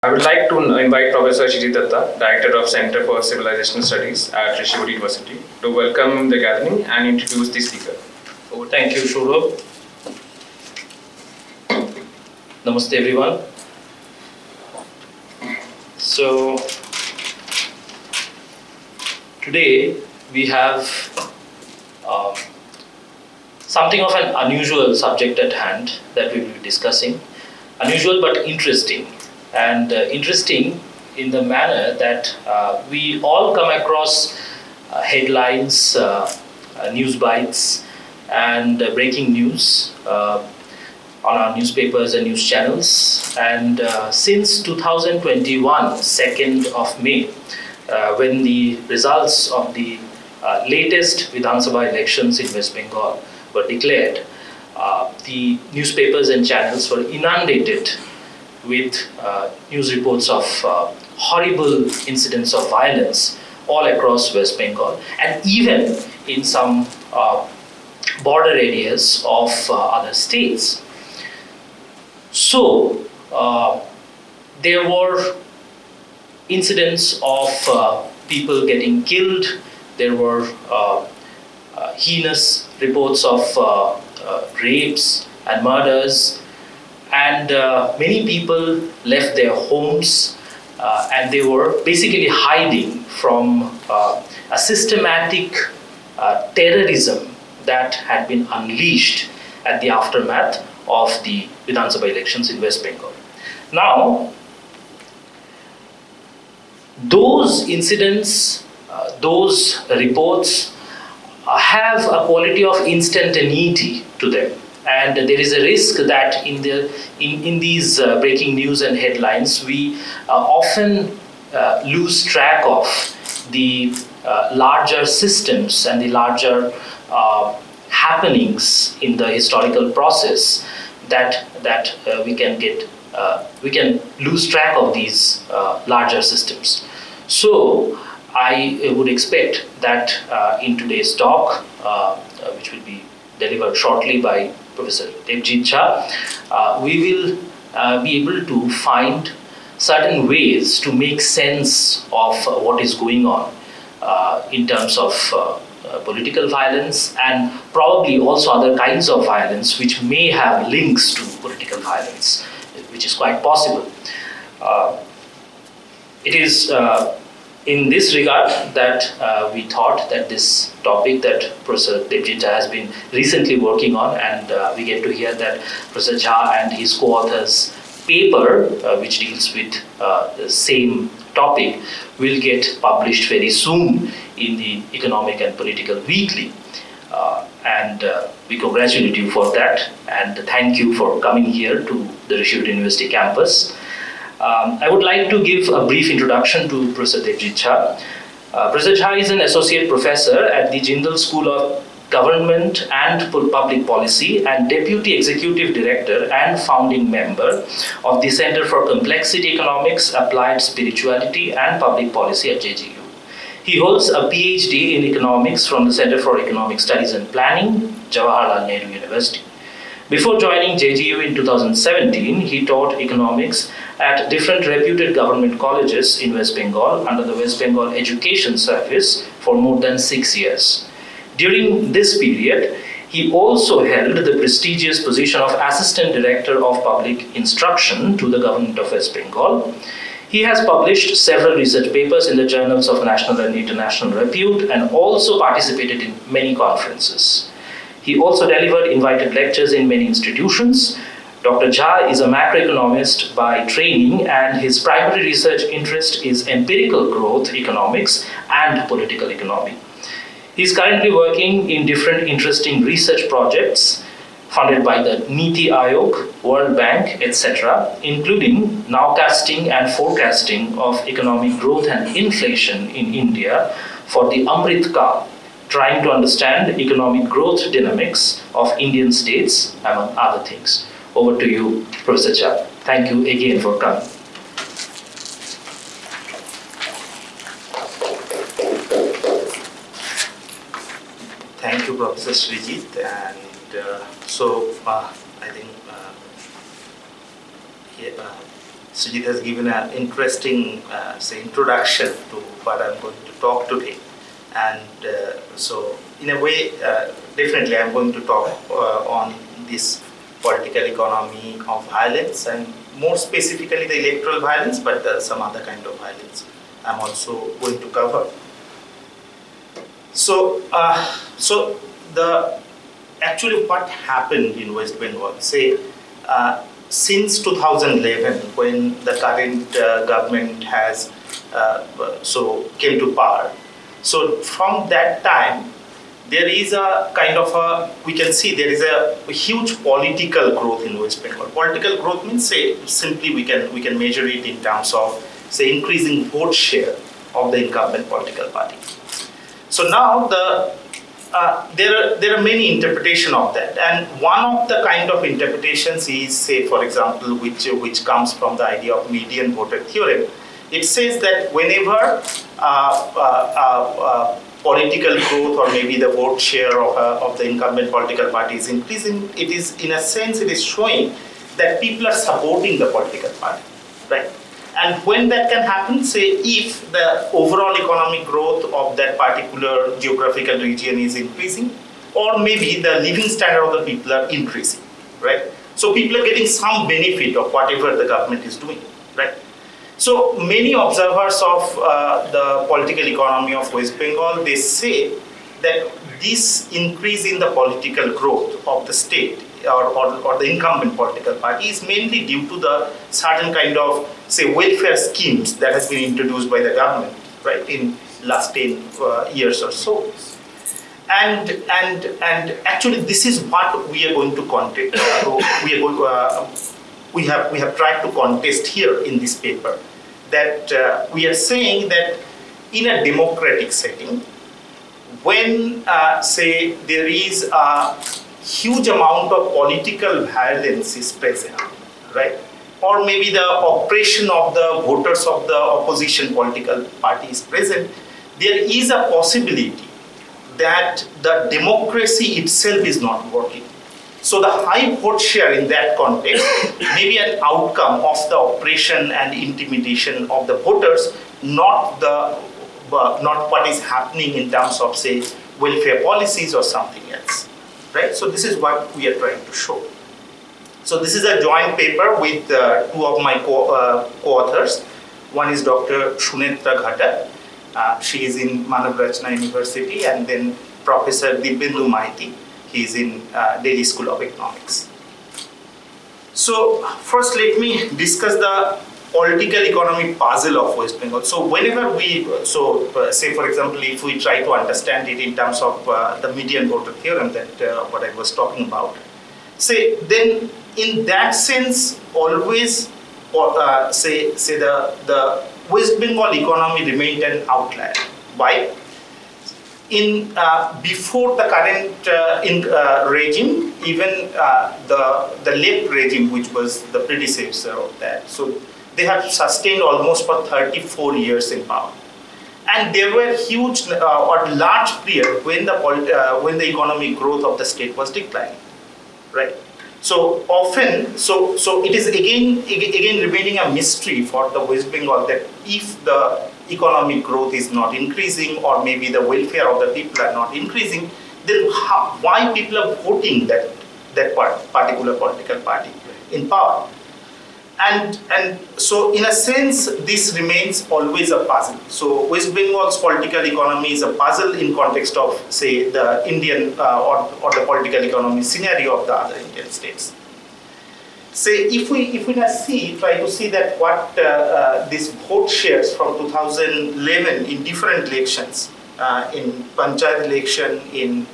I would like to invite Professor Shiji Datta, Director of Center for Civilizational Studies at Rishikesh University, to welcome the gathering and introduce the speaker. Oh, thank you, Shurab. Namaste, everyone. So, today we have something of an unusual subject at hand that we will be discussing. Unusual but interesting. And interesting in the manner that we all come across headlines, news bites, and breaking news on our newspapers and news channels. And since 2021, 2nd of May, when the results of the latest Vidhan Sabha elections in West Bengal were declared, the newspapers and channels were inundated with news reports of horrible incidents of violence all across West Bengal, and even in some border areas of other states. So, there were incidents of people getting killed. There were heinous reports of rapes and murders, and many people left their homes and they were basically hiding from a systematic terrorism that had been unleashed at the aftermath of the Vidhan Sabha elections in West Bengal. Now, those incidents, those reports have a quality of instantaneity to them. And there is a risk that in these breaking news and headlines, we often lose track of the larger systems and the larger happenings in the historical process that we can lose track of these larger systems. So I would expect that in today's talk, which will be delivered shortly by Professor Debajit, we will be able to find certain ways to make sense of what is going on in terms of political violence, and probably also other kinds of violence which may have links to political violence, which is quite possible. It is in this regard that we thought that this topic that Professor Debajit has been recently working on, and we get to hear that Professor Jha and his co-authors' paper, which deals with the same topic, will get published very soon in the Economic and Political Weekly. And we congratulate you for that, and thank you for coming here to the Rishikesh University campus. I would like to give a brief introduction to Professor Debajit Jha. Professor Jha is an associate professor at the Jindal School of Government and Public Policy and Deputy Executive Director and founding member of the Center for Complexity Economics, Applied Spirituality and Public Policy at JGU. He holds a PhD in Economics from the Center for Economic Studies and Planning, Jawaharlal Nehru University. Before joining JGU in 2017, he taught economics at different reputed government colleges in West Bengal under the West Bengal Education Service for more than 6 years. During this period, he also held the prestigious position of Assistant Director of Public Instruction to the Government of West Bengal. He has published several research papers in the journals of national and international repute and also participated in many conferences. He also delivered invited lectures in many institutions. Dr. Jha is a macroeconomist by training, and his primary research interest is empirical growth economics and political economy. He is currently working in different interesting research projects funded by the Niti Aayog, World Bank, etc., including nowcasting and forecasting of economic growth and inflation in India for the Amrit Kaal, trying to understand economic growth dynamics of Indian states, among other things. Over to you, Professor Jha. Thank you again for coming. Thank you, Professor Srijit. And I think Sujit has given an interesting introduction to what I'm going to talk today. And so in a way, definitely I'm going to talk on this political economy of violence, and more specifically the electoral violence, but some other kind of violence I'm also going to cover. So, actually what happened in West Bengal, since 2011, when the current government has came to power. So from that time, there is a kind of we can see there is a huge political growth in West Bengal. Political growth means, simply we can measure it in terms of, increasing vote share of the incumbent political party. So now there are many interpretations of that, and one of the kind of interpretations is, for example, which comes from the idea of median voter theorem. It says that whenever political growth, or maybe the vote share of the incumbent political party is increasing, it is, in a sense, it is showing that people are supporting the political party, right? And when that can happen, if the overall economic growth of that particular geographical region is increasing, or maybe the living standard of the people are increasing, right? So people are getting some benefit of whatever the government is doing, right? So many observers of the political economy of West Bengal, they say that this increase in the political growth of the state or the incumbent political party is mainly due to the certain kind of, welfare schemes that has been introduced by the government, right, in last 10 years or so. And actually, this is what we are going to contest. We have tried to contest here in this paper, that we are saying that in a democratic setting, when there is a huge amount of political violence is present, right? Or maybe the oppression of the voters of the opposition political party is present, there is a possibility that the democracy itself is not working. So the high vote share in that context may be an outcome of the oppression and intimidation of the voters, not what is happening in terms of, welfare policies or something else, right? So this is what we are trying to show. So this is a joint paper with two of my co-authors. One is Dr. Sunetra Ghatak. She is in Manav Rachna University, and then Professor Dibyendu Maiti. He is in Delhi School of Economics. So first, let me discuss the political economy puzzle of West Bengal. So whenever we, say for example, if we try to understand it in terms of the median voter theorem, that what I was talking about, then in that sense, always, the West Bengal economy remained an outlier. Why? Before the current regime, even the left regime, which was the predecessor of that, so they have sustained almost for 34 years in power, and there were huge or large period when the economic growth of the state was declining, right? So often, so it is again remaining a mystery for the West Bengal that if the economic growth is not increasing, or maybe the welfare of the people are not increasing, then why people are voting that particular political party in power? And so in a sense, this remains always a puzzle. So West Bengal's political economy is a puzzle in context of, the Indian or the political economy scenario of the other Indian states. If we try to see that what these vote shares from 2011 in different elections, in Panchayat election, in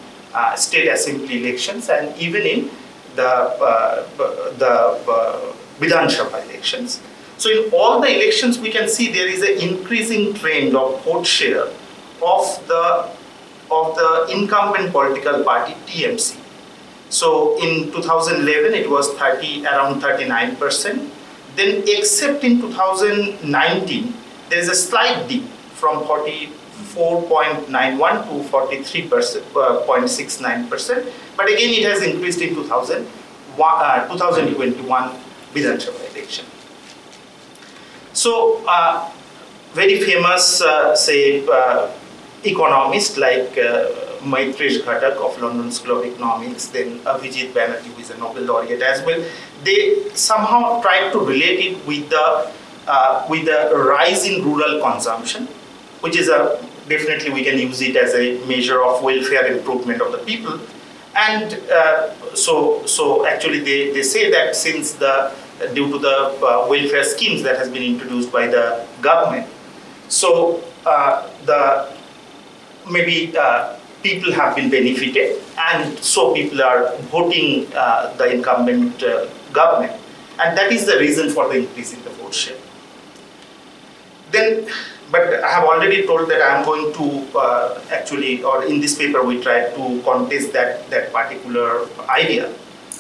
state assembly elections, and even in the Vidhan Sabha elections. So in all the elections, we can see there is an increasing trend of vote share of the incumbent political party TMC. So in 2011, it was around 39%. Then, except in 2019, there is a slight dip from 44.91 to 43.69%. But again, it has increased in 2021 Vidhan Sabha election. So, very famous, economists like Maitresh Ghatak of London School of Economics, then Abhijit Banerjee, who is a Nobel laureate as well, they somehow tried to relate it with the rise in rural consumption, which is definitely we can use it as a measure of welfare improvement of the people. And so actually they say that since due to the welfare schemes that has been introduced by the government, so people have been benefited, and so people are voting the incumbent government, and that is the reason for the increase in the vote share. Then, but I have already told that I am going to or in this paper we try to contest that particular idea,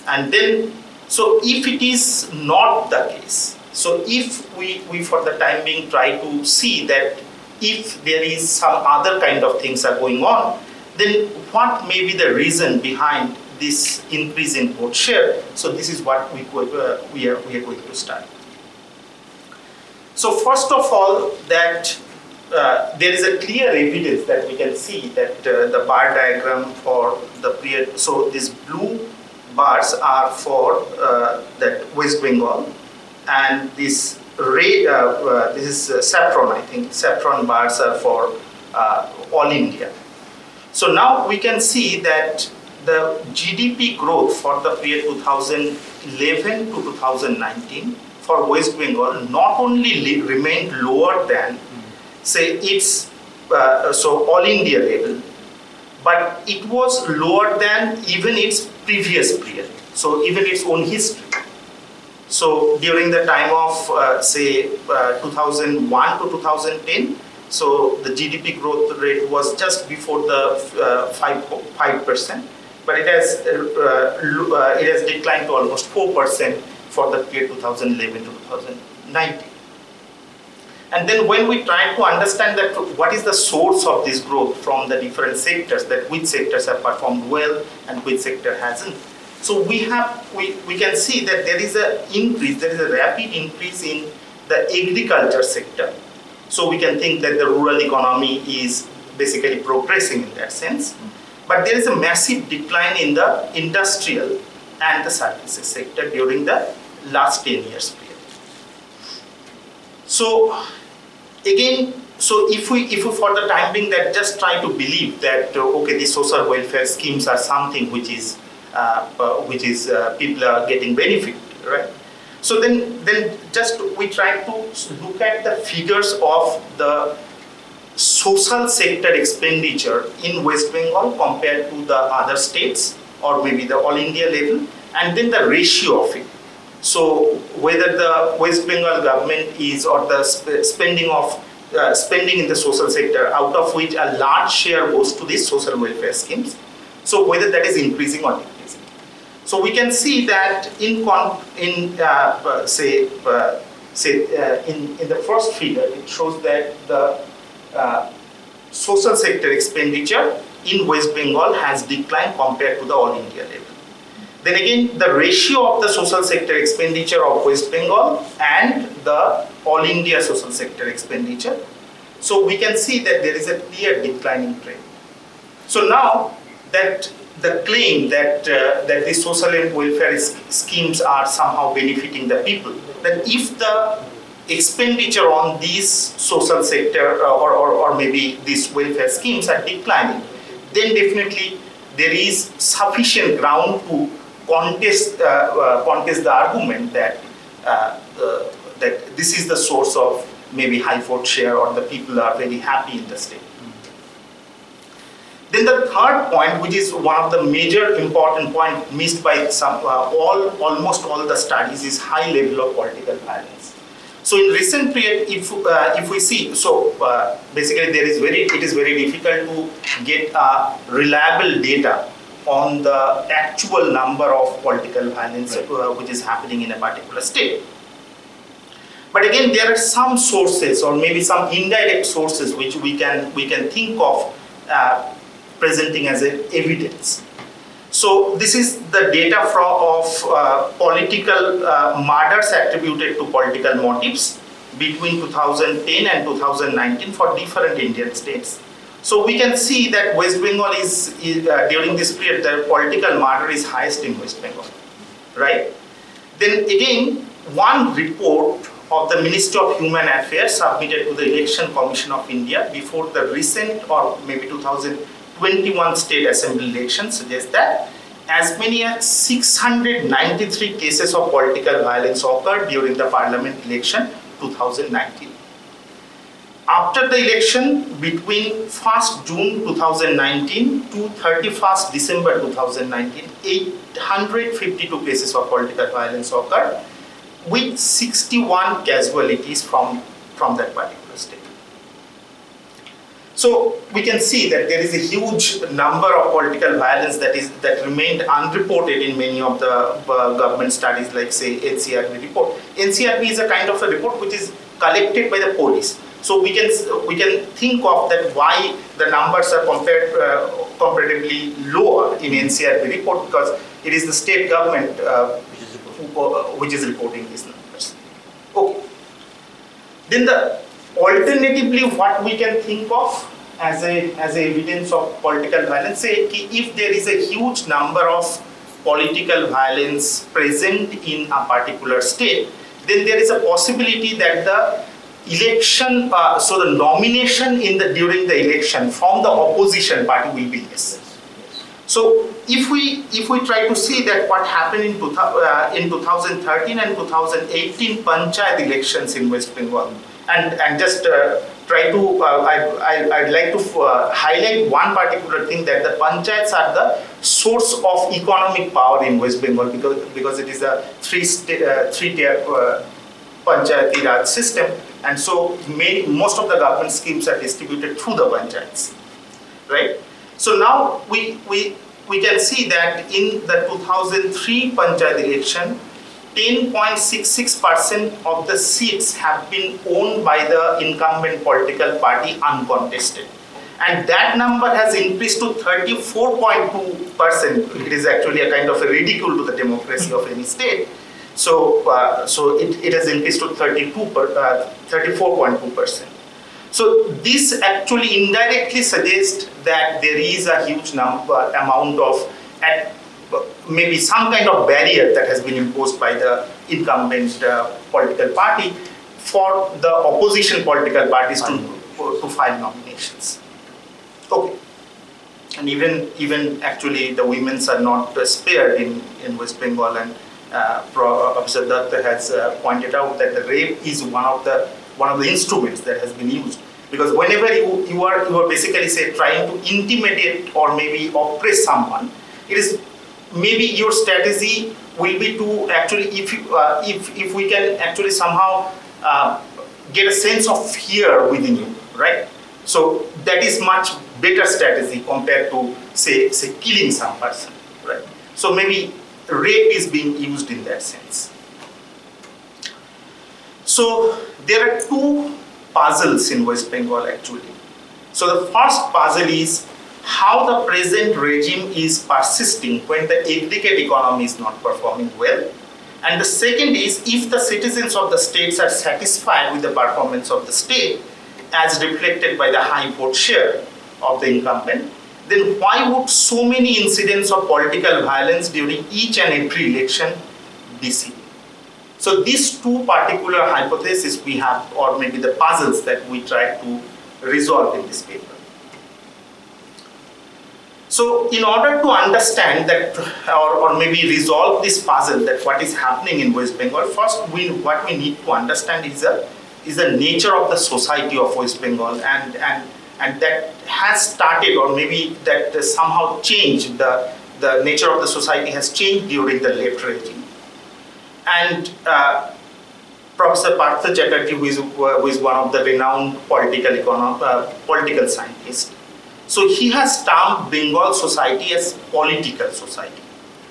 and then so if it is not the case, so if we for the time being try to see that if there is some other kind of things are going on, then what may be the reason behind this increase in vote share? So this is what we are going to start. So first of all, that there is a clear evidence that we can see that the bar diagram for the period. So these blue bars are for that West Bengal, and this red, this is saffron. I think saffron bars are for all India. So now we can see that the GDP growth for the period 2011 to 2019 for West Bengal not only remained lower than, say, its so all India level, but it was lower than even its previous period. So even its own history. So during the time of 2001 to 2010. So the GDP growth rate was just before the 5%, but it has declined to almost 4% for the period 2011 to 2019. And then when we try to understand that what is the source of this growth from the different sectors, that which sectors have performed well and which sector hasn't. So we can see that there is a rapid increase in the agriculture sector. So we can think that the rural economy is basically progressing in that sense. But there is a massive decline in the industrial and the services sector during the last 10 years period. So again, so if we for the time being that just try to believe that okay, these social welfare schemes are something which is people are getting benefit, right? So then just we try to look at the figures of the social sector expenditure in West Bengal compared to the other states or maybe the all India level, and then the ratio of it. So whether the West Bengal government is or the spending in the social sector, out of which a large share goes to these social welfare schemes. So whether that is increasing or decreasing. So we can see that in the first figure, it shows that the social sector expenditure in West Bengal has declined compared to the all India level. Then again, the ratio of the social sector expenditure of West Bengal and the all India social sector expenditure. So we can see that there is a clear declining trend. So now that the claim that the social and welfare schemes are somehow benefiting the people, then if the expenditure on these social sector or maybe these welfare schemes are declining, then definitely there is sufficient ground to contest the argument that that this is the source of maybe high vote share or the people are very happy in the state. Then the third point, which is one of the major important point missed by almost all the studies, is high level of political violence. So in recent period, if we see, so basically it is very difficult to get reliable data on the actual number of political violence which is happening in a particular state. But again, there are some sources or maybe some indirect sources which we can think of presenting as evidence. So this is the data of political murders attributed to political motives between 2010 and 2019 for different Indian states. So we can see that West Bengal is during this period, the political murder is highest in West Bengal, right? Then again, one report of the Ministry of Human Affairs submitted to the Election Commission of India before the recent or maybe 2021 state assembly election suggests that as many as 693 cases of political violence occurred during the parliament election 2019. After the election, between 1st June 2019 to 31st December 2019, 852 cases of political violence occurred, with 61 casualties from that particular state. So we can see that there is a huge number of political violence that remained unreported in many of the government studies, like say NCRB report. NCRB is a kind of a report which is collected by the police. So we can think of that why the numbers are comparatively lower in NCRB report, because it is the state government which is reporting these numbers. Okay. Then alternatively, what we can think of as a evidence of political violence, say if there is a huge number of political violence present in a particular state, then there is a possibility that the election, so the nomination during the election from the opposition party will be less. So if we try to see that what happened in 2013 and 2018 panchayat elections in West Bengal, and just try to I'd like to highlight one particular thing, that the panchayats are the source of economic power in West Bengal, because it is a three-tier panchayati raj system, and so most of the government schemes are distributed through the panchayats, right? So now we can see that in the 2003 panchayat election, 10.66% of the seats have been owned by the incumbent political party uncontested. And that number has increased to 34.2%. It is actually a kind of a ridicule to the democracy of any state. So it has increased to 34.2%. So this actually indirectly suggests that there is a huge amount of maybe some kind of barrier that has been imposed by the incumbent political party for the opposition political parties to file nominations. Okay. And even actually the women's are not spared in West Bengal, and Professor Datta has pointed out that the rape is one of the instruments that has been used, because whenever you are basically say trying to intimidate or maybe oppress someone, it is maybe your strategy will be to actually, if we can actually somehow get a sense of fear within you, right? So that is much better strategy compared to say killing some person, right? So maybe rape is being used in that sense. So there are two puzzles in West Bengal actually. So the first puzzle is how the present regime is persisting when the aggregate economy is not performing well. And the second is, if the citizens of the states are satisfied with the performance of the state as reflected by the high vote share of the incumbent, then why would so many incidents of political violence during each and every election be seen? So these two particular hypotheses we have, or maybe the puzzles that we try to resolve in this paper. So in order to understand that, or maybe resolve this puzzle, that what is happening in West Bengal, first what we need to understand is the nature of the society of West Bengal, and that has started, or maybe that somehow changed, the nature of the society has changed during the left regime. And Professor Partha Chatterjee, who is one of the renowned political scientists, so he has termed Bengal society as political society.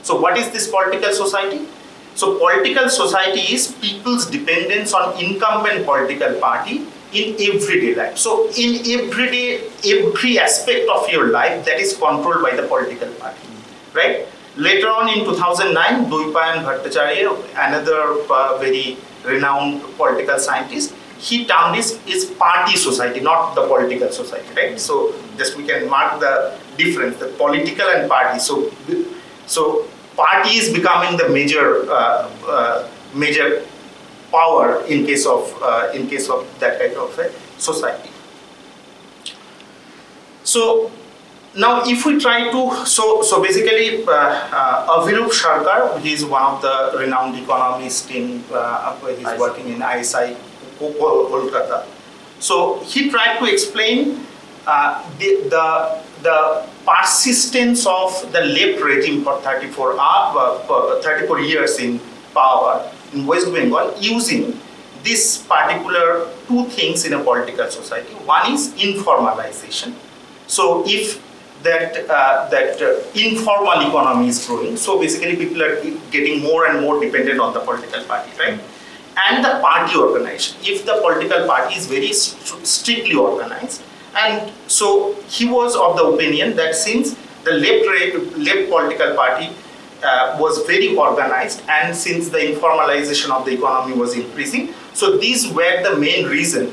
So what is this political society? So political society is people's dependence on incumbent political party in everyday life. So in every aspect of your life that is controlled by the political party, right? Later on in 2009, Dwaipayan Bhattacharya, another very renowned political scientist, he termed is party society, not the political society, right? So just we can mark the difference, the political and party. So party is becoming the major power in case of that kind of a society. So now if we try to, so basically Avirup Sarkar, he is one of the renowned economists in, he's working in ISI Kolkata. So he tried to explain the persistence of the left regime for 34 years in power in West Bengal using this particular two things in a political society. One is informalization. So if that informal economy is growing, so basically people are getting more and more dependent on the political party, right? And the party organization. If the political party is very strictly organized, and so he was of the opinion that since the left political party was very organized, and since the informalization of the economy was increasing, so these were the main reason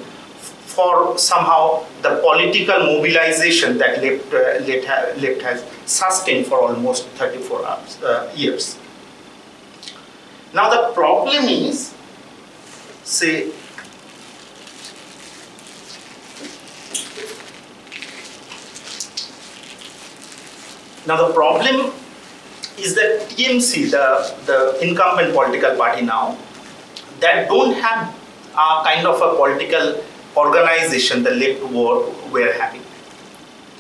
for somehow the political mobilization that left has sustained for almost 34 years. Now the problem is, say, now the problem is that TMC, the incumbent political party now, that don't have a kind of a political organization the left were having.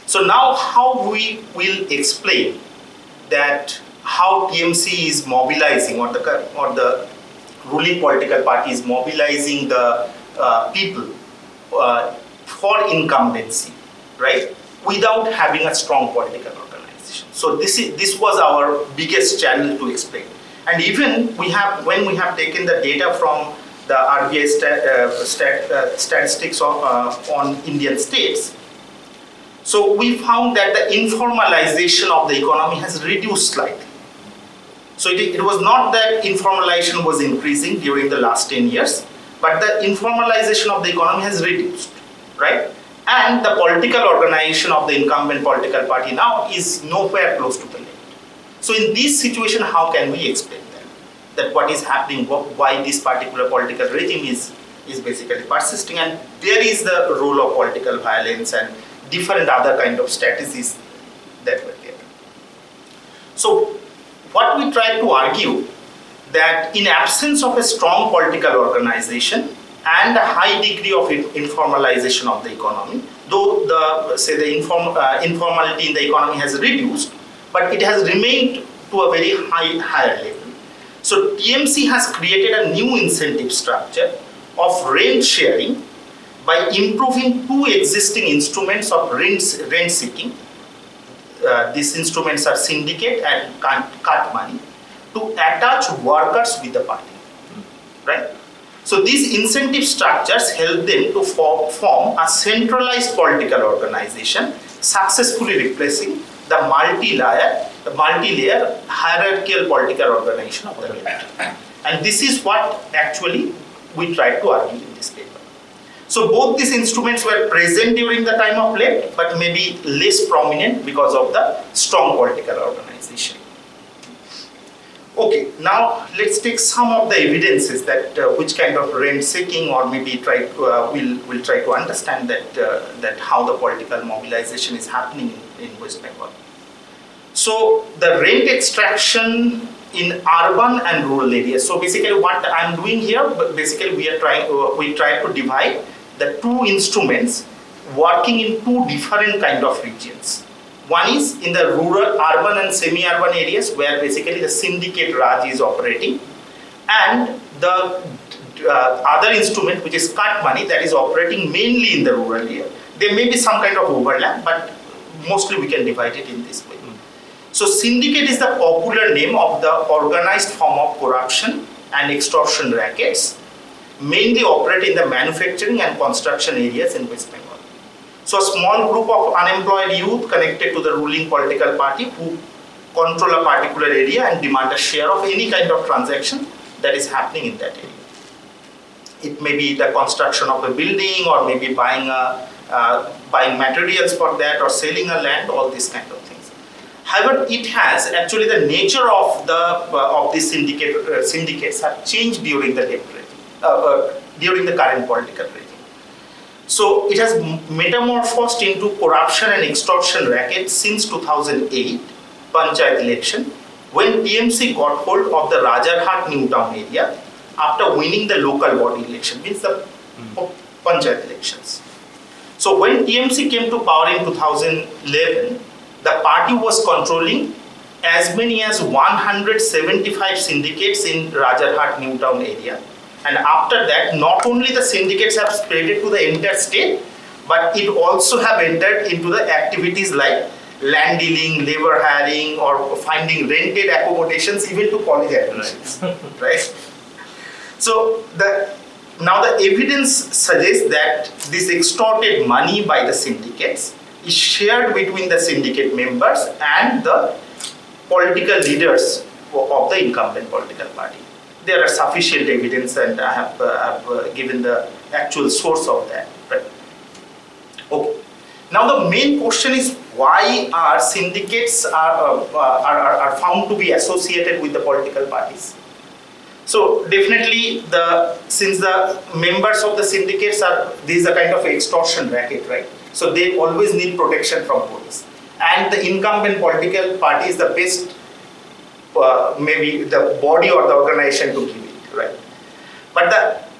So now how we will explain that how TMC is mobilizing, or the ruling political party is mobilizing the people for incumbency, right? Without having a strong political organization. So this was our biggest channel to explain. And even when we have taken the data from the RBI statistics on Indian states, so we found that the informalization of the economy has reduced slightly. So it was not that informalization was increasing during the last 10 years, but the informalization of the economy has reduced, right? And the political organization of the incumbent political party now is nowhere close to the left. So in this situation, how can we explain that what is happening, why this particular political regime is basically persisting, and there is the role of political violence and different other kind of strategies that were there. So what we try to argue, that in absence of a strong political organization and a high degree of informalization of the economy, though the informality in the economy has reduced, but it has remained to a very higher level. So TMC has created a new incentive structure of rent sharing by improving two existing instruments of rent seeking. These instruments are syndicate and cut money, to attach workers with the party, right? So these incentive structures help them to form a centralized political organization, successfully replacing the multi-layer hierarchical political organization of the left. And this is what actually we tried to argue in this paper. So both these instruments were present during the time of left, but maybe less prominent because of the strong political organization. Okay, now let's take some of the evidences that which kind of rent seeking, or maybe we'll try to understand that how the political mobilization is happening in West Bengal. So the rent extraction in urban and rural areas. So basically what I'm doing here, basically we try to divide the two instruments working in two different kind of regions. One is in the rural, urban and semi-urban areas where basically the syndicate Raj is operating, and the other instrument, which is cut money, that is operating mainly in the rural area. There may be some kind of overlap, but mostly we can divide it in this way. So syndicate is the popular name of the organized form of corruption and extortion rackets, mainly operate in the manufacturing and construction areas in West Bengal. So a small group of unemployed youth connected to the ruling political party who control a particular area and demand a share of any kind of transaction that is happening in that area. It may be the construction of a building, or maybe buying materials for that, or selling a land, all these kind of things. However, it has actually the nature of these syndicates have changed during the during the current political regime. So it has metamorphosed into corruption and extortion racket since 2008 Panchayat election, when TMC got hold of the Rajarhat New Town area after winning the local body election, means the Panchayat elections. So when TMC came to power in 2011, the party was controlling as many as 175 syndicates in Rajarhat New Town area. And after that, not only the syndicates have spread it to the entire state, but it also have entered into the activities like land dealing, labor hiring, or finding rented accommodations, even to college admissions, right? So now the evidence suggests that this extorted money by the syndicates is shared between the syndicate members and the political leaders of the incumbent political party. There are sufficient evidence, and I have given the actual source of that. Right? Okay. Now the main question is, why are syndicates are found to be associated with the political parties? So definitely, since the members of the syndicates these are kind of extortion racket, right? So they always need protection from police, and the incumbent political party is the best. Maybe the body or the organization to give it, right? But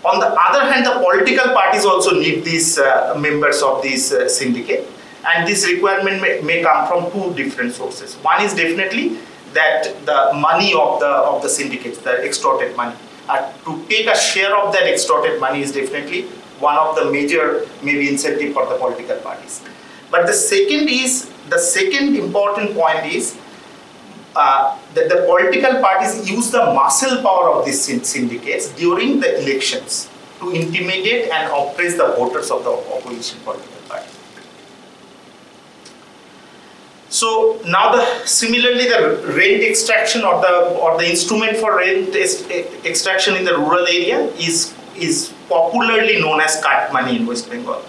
on the other hand, the political parties also need these members of this syndicate, and this requirement may come from two different sources. One is definitely that the money of the syndicates, the extorted money, to take a share of that extorted money is definitely one of the major maybe incentive for the political parties. But the second important point is that the political parties use the muscle power of these syndicates during the elections to intimidate and oppress the voters of the opposition political party. So now similarly the rent extraction or the instrument for rent extraction in the rural area is popularly known as cut money in West Bengal.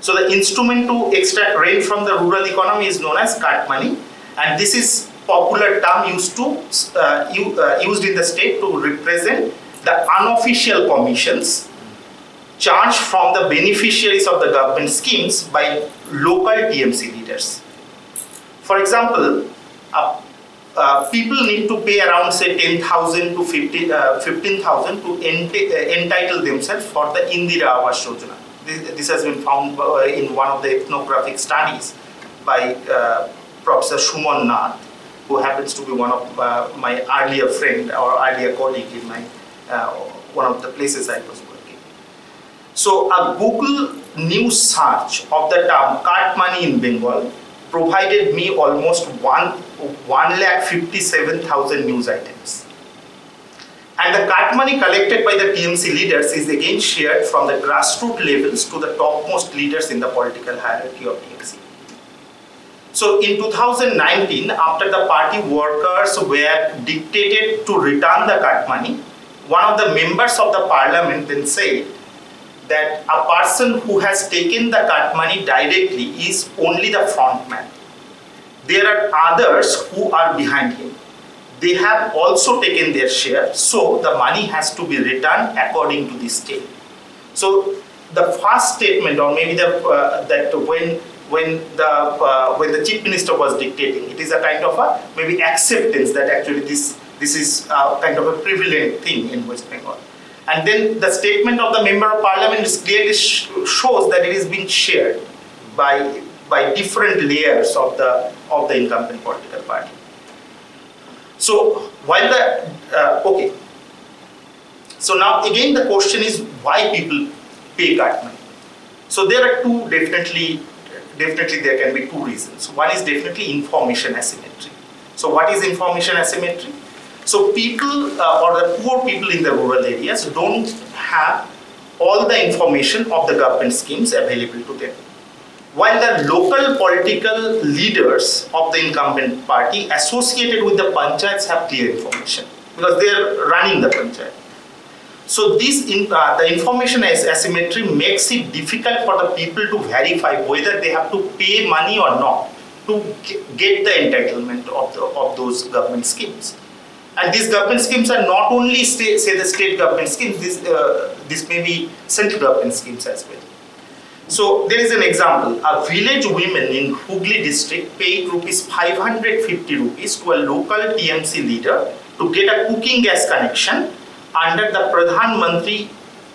So the instrument to extract rent from the rural economy is known as cut money, and this is popular term used in the state to represent the unofficial commissions charged from the beneficiaries of the government schemes by local TMC leaders. For example, people need to pay around say 10,000 to 15,000 to entitle themselves for the Indira Awas Yojana. This has been found in one of the ethnographic studies by Professor Shumon Nath, who happens to be one of my earlier friend or earlier colleague in my one of the places I was working. So a Google news search of the term "cut money" in Bengal provided me almost 1,57,000 news items. And the cut money collected by the TMC leaders is again shared from the grassroots levels to the topmost leaders in the political hierarchy of TMC. So in 2019, after the party workers were dictated to return the cut money, one of the members of the parliament then said that a person who has taken the cut money directly is only the front man. There are others who are behind him. They have also taken their share, so the money has to be returned according to the scale. So the first statement, or maybe that when the chief minister was dictating, it is a kind of a maybe acceptance that actually this is kind of a prevalent thing in West Bengal. And then the statement of the member of parliament clearly shows that it is being shared by different layers of the incumbent political party. So while okay, so now again the question is why people pay cut money. So there are definitely there can be two reasons. One is definitely information asymmetry. So what is information asymmetry? So people or the poor people in the rural areas don't have all the information of the government schemes available to them, while the local political leaders of the incumbent party associated with the panchayats have clear information because they are running the panchayat. So the information asymmetry makes it difficult for the people to verify whether they have to pay money or not to get the entitlement of those government schemes. And these government schemes are not only say the state government schemes, this may be central government schemes as well. So there is an example, a village woman in Hooghly district paid rupees 550 rupees to a local TMC leader to get a cooking gas connection under the Pradhan Mantri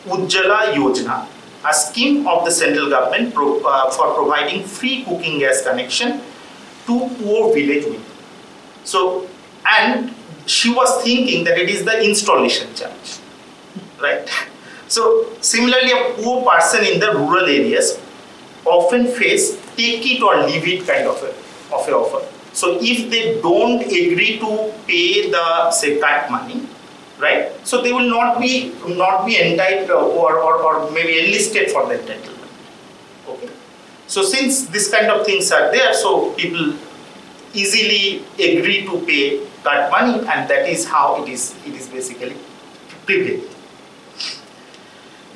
Ujjwala Yojana, a scheme of the central government for providing free cooking gas connection to poor village women. So, and she was thinking that it is the installation charge, right? So similarly, a poor person in the rural areas often face take it or leave it kind of a offer. So if they don't agree to pay the say cut money, right? So they will not be entitled or maybe enlisted for the entitlement. Okay. So since this kind of things are there, so people easily agree to pay cut money, and that is how it is basically prevailing.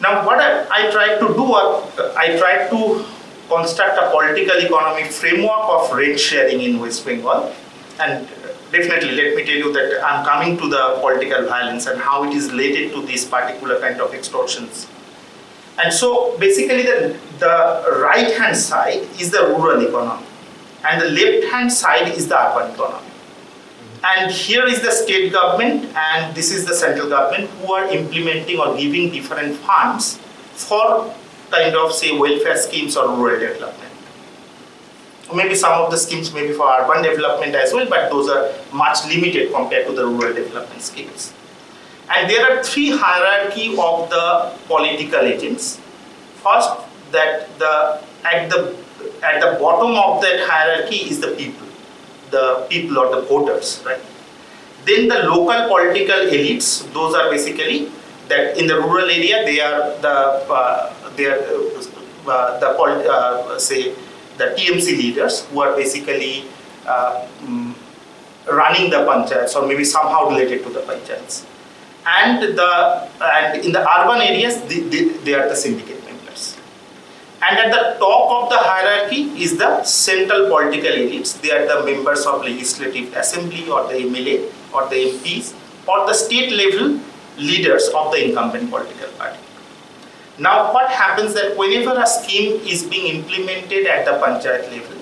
Now, what I tried to do, I tried to construct a political economic framework of rent sharing in West Bengal, and definitely let me tell you that I'm coming to the political violence and how it is related to this particular kind of extortions. And so basically the right hand side is the rural economy and the left hand side is the urban economy. And here is the state government and this is the central government who are implementing or giving different funds for kind of say welfare schemes or rural development. Maybe some of the schemes may be for urban development as well, but those are much limited compared to the rural development schemes. And there are three hierarchy of the political agents. First, that at the bottom of that hierarchy is the people or the voters, right? Then the local political elites, those are basically that in the rural area they are the TMC leaders who are basically running the panchayats or maybe somehow related to the panchayats. And in the urban areas, they are the syndicate members. And at the top of the hierarchy is the central political elites. They are the members of legislative assembly or the MLA or the MPs or the state level leaders of the incumbent political party. Now what happens that whenever a scheme is being implemented at the panchayat level,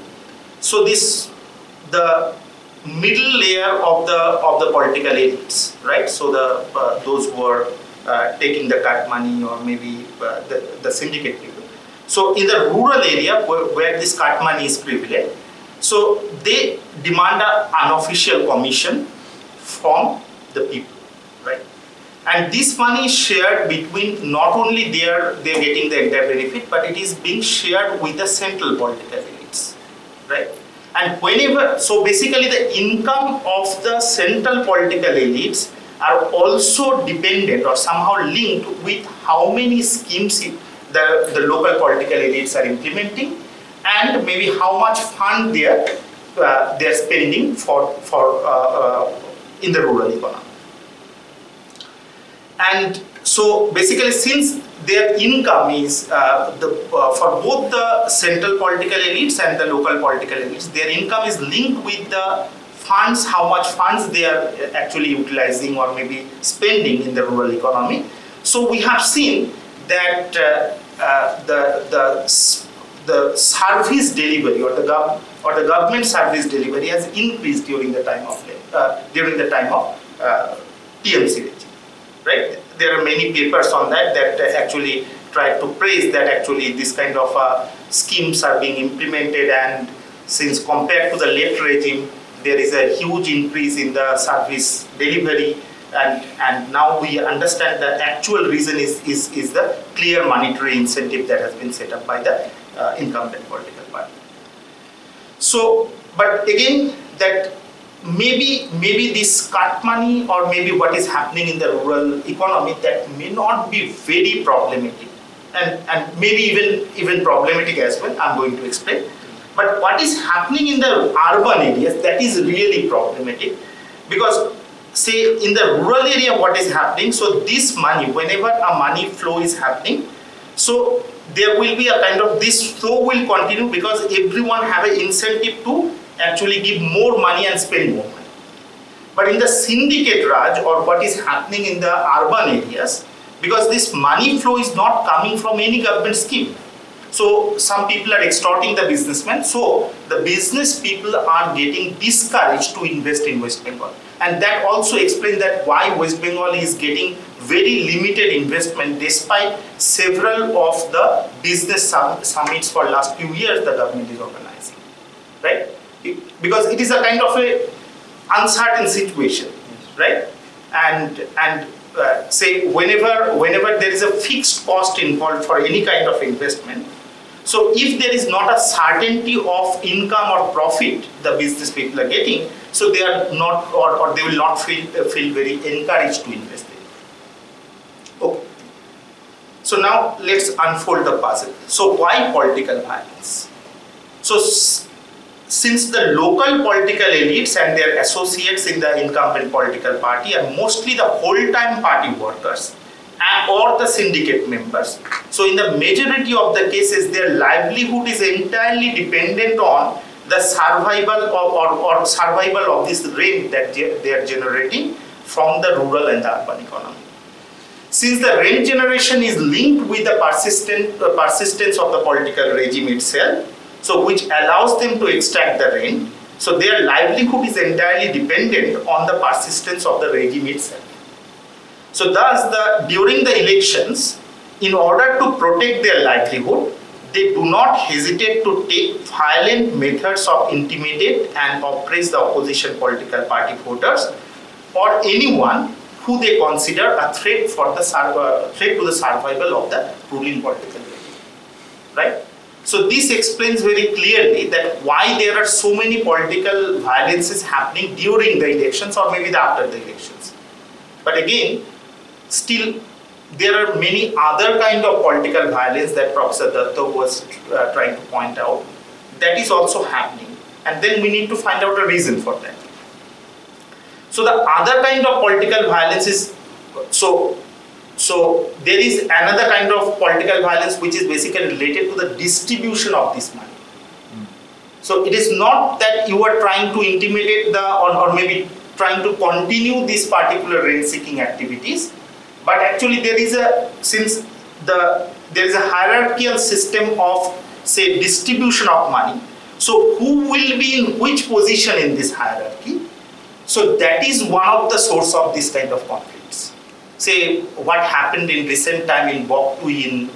so the middle layer of the political elites, right? So those who are taking the cut money or maybe the syndicate people. So in the rural area where this cut money is prevalent, so they demand an unofficial commission from the people, right? And this money is shared between not only they're getting the entire benefit, but it is being shared with the central political elites, right? And whenever, so basically the income of the central political elites are also dependent or somehow linked with how many schemes the local political elites are implementing and maybe how much fund they're spending for in the rural economy. And so basically since their income is for both the central political elites and the local political elites, their income is linked with the funds, how much funds they are actually utilizing or maybe spending in the rural economy. So we have seen that the service delivery or the government service delivery has increased during the time of TMC regime. Right? There are many papers on that actually try to praise that actually this kind of schemes are being implemented, and since compared to the left regime, there is a huge increase in the service delivery, and now we understand the actual reason is the clear monetary incentive that has been set up by the incumbent political party. So, but again, that maybe this cut money or maybe what is happening in the rural economy that may not be very problematic and maybe even problematic as well, I'm going to explain. But what is happening in the urban areas, that is really problematic, because say in the rural area what is happening, so this money, whenever a money flow is happening, so there will be a kind of, this flow will continue because everyone have an incentive to actually give more money and spend more money. But in the syndicate Raj, or what is happening in the urban areas, because this money flow is not coming from any government scheme. So some people are extorting the businessmen, so the business people are getting discouraged to invest in West Bengal. And that also explains that why West Bengal is getting very limited investment despite several of the business summits for last few years the government is organizing, right? Because it is a kind of a uncertain situation, right? And say whenever there is a fixed cost involved for any kind of investment, so if there is not a certainty of income or profit the business people are getting, so they are not, or they will not feel very encouraged to invest in it. Okay. So now let's unfold the puzzle. So why political violence? So since the local political elites and their associates in the incumbent political party are mostly the whole-time party workers or the syndicate members, so in the majority of the cases their livelihood is entirely dependent on the survival or survival of this rent that they are generating from the rural and the urban economy. Since the rent generation is linked with the persistence of the political regime itself, so which allows them to extract the rent, so their livelihood is entirely dependent on the persistence of the regime itself. So thus, during the elections, in order to protect their livelihood, they do not hesitate to take violent methods of intimidate and oppress the opposition political party voters or anyone who they consider a threat for the threat to the survival of the ruling political regime, right? So this explains very clearly that why there are so many political violences happening during the elections or maybe after the elections. But again, still there are many other kind of political violence that Professor Datta was trying to point out that is also happening, and then we need to find out a reason for that. So the other kind of political violence is, so there is another kind of political violence which is basically related to the distribution of this money. So it is not that you are trying to intimidate or maybe trying to continue these particular rent-seeking activities, but actually there is there is a hierarchical system of, say, distribution of money. So who will be in which position in this hierarchy? So that is one of the source of this kind of conflicts. Say what happened in recent time in Boktui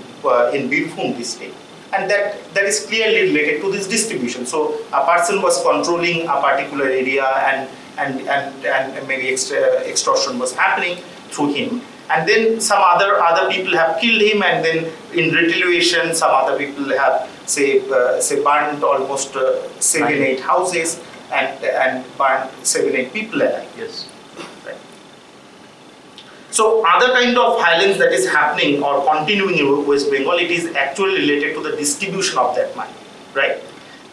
in Birbhum district, and that is clearly related to this distribution. So a person was controlling a particular area and maybe extortion was happening through him, and then some other people have killed him, and then in retaliation some other people have say burned almost 7-8 houses and burned 7-8 people alive. Yes. Right. So other kind of violence that is happening or continuing in West Bengal, it is actually related to the distribution of that money, right?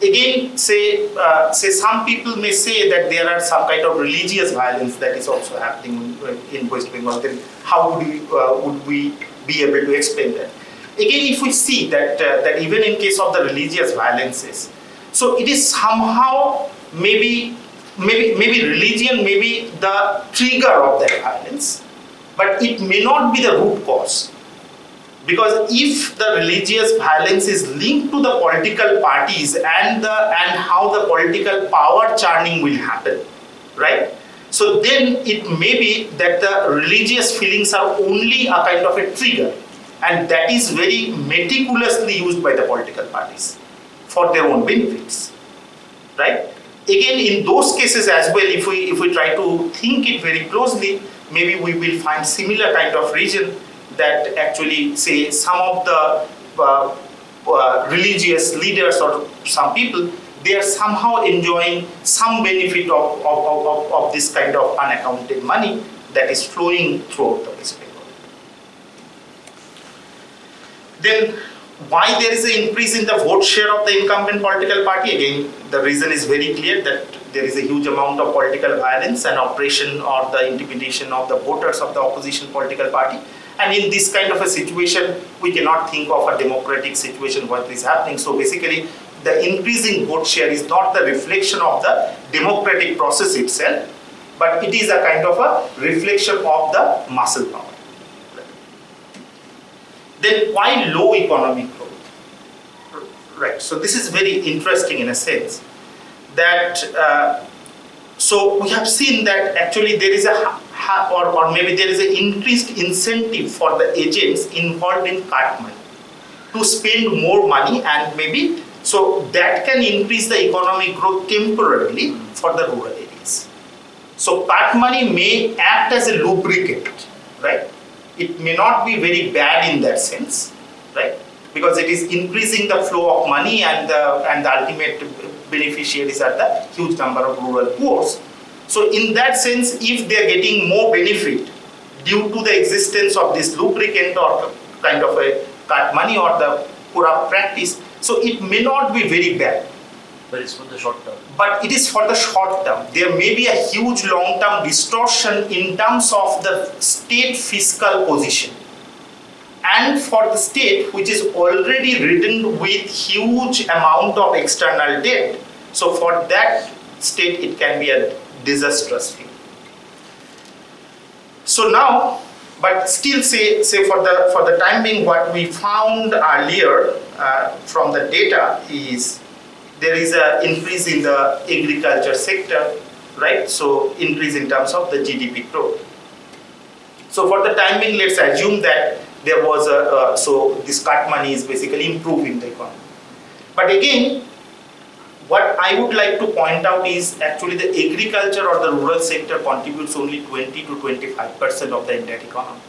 Again, say some people may say that there are some kind of religious violence that is also happening in West Bengal. Then how would we be able to explain that? Again, if we see that that even in case of the religious violences, so it is somehow maybe religion may be the trigger of that violence, but it may not be the root cause. Because if the religious violence is linked to the political parties and how the political power churning will happen, right? So then it may be that the religious feelings are only a kind of a trigger, and that is very meticulously used by the political parties for their own benefits, right? Again, in those cases as well, if we try to think it very closely, maybe we will find similar kind of reason that actually say some of the religious leaders or some people, they are somehow enjoying some benefit of this kind of unaccounted money that is flowing throughout the West Bengal. Then why there is an increase in the vote share of the incumbent political party? Again, the reason is very clear, that there is a huge amount of political violence and oppression or the intimidation of the voters of the opposition political party. And in this kind of a situation, we cannot think of a democratic situation what is happening. So basically, the increasing vote share is not the reflection of the democratic process itself, but it is a kind of a reflection of the muscle power. Then why low economic growth? Right, so this is very interesting in a sense that, so we have seen that actually there is or maybe there is an increased incentive for the agents involved in cart money to spend more money, and maybe so that can increase the economic growth temporarily for the rural areas. So cart money may act as a lubricant, right? It may not be very bad in that sense, right? Because it is increasing the flow of money, and the ultimate beneficiaries are the huge number of rural poor. So in that sense, if they are getting more benefit due to the existence of this lubricant or kind of a cart money or the corrupt practice, so it may not be very bad. But it's for the short term. But it is for the short term. There may be a huge long-term distortion in terms of the state fiscal position. And for the state, which is already ridden with huge amount of external debt, so for that state, it can be a disastrous thing. So now, but still say for the time being, what we found earlier from the data is there is an increase in the agriculture sector, right? So increase in terms of the GDP growth. So for the time being, let's assume that there was so this cart money is basically improving the economy. But again, what I would like to point out is actually the agriculture or the rural sector contributes only 20 to 25% of the entire economy.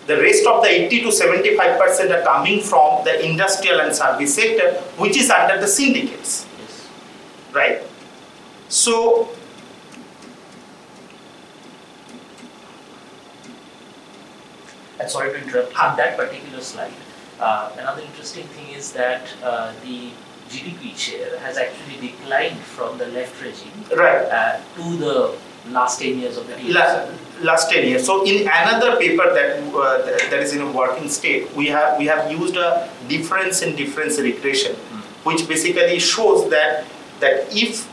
The rest of the 80 to 75% are coming from the industrial and service sector, which is under the syndicates. Yes. Right? So, And sorry to interrupt, on that particular slide, another interesting thing is that the GDP share has actually declined from the left regime right. to the last 10 years of the TS. Last 10 years. So in another paper that is in a working state, we have used a difference in difference regression, which basically shows that if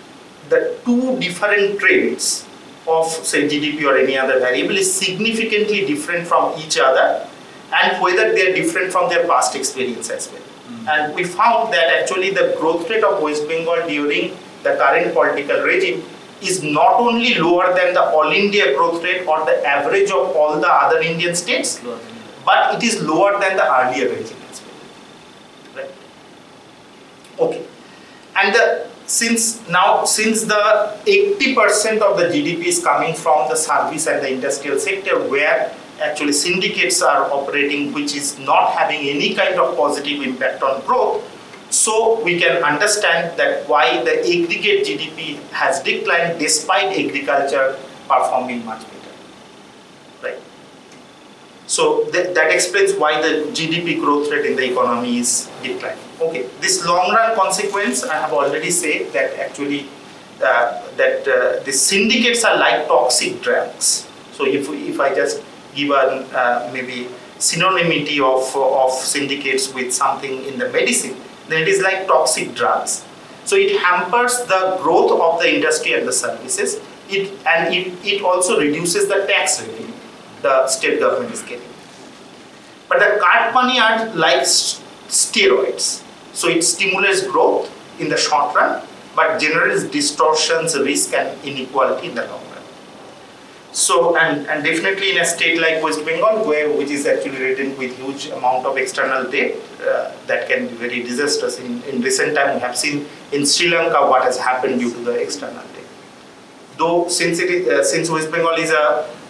the two different trends of say GDP or any other variable is significantly different from each other, and whether they are different from their past experience as well. And we found that actually the growth rate of West Bengal during the current political regime is not only lower than the all India growth rate or the average of all the other Indian states, but it is lower than the earlier regime as well. Right? Okay. And since the 80% of the GDP is coming from the service and the industrial sector, where actually syndicates are operating, which is not having any kind of positive impact on growth, so we can understand that why the aggregate GDP has declined despite agriculture performing much better. Right? So that explains why the GDP growth rate in the economy is declining. Okay, this long run consequence, I have already said that actually the syndicates are like toxic drugs. So if I just give a maybe synonymity of syndicates with something in the medicine, then it is like toxic drugs. So it hampers the growth of the industry and the services. It also reduces the tax revenue the state government is getting. But the cart money are like steroids. So it stimulates growth in the short run, but generates distortions, risk, and inequality in the long run. So, and definitely in a state like West Bengal, which is actually ridden with huge amount of external debt, that can be very disastrous. In recent time, we have seen in Sri Lanka what has happened due to the external debt. Though since West Bengal is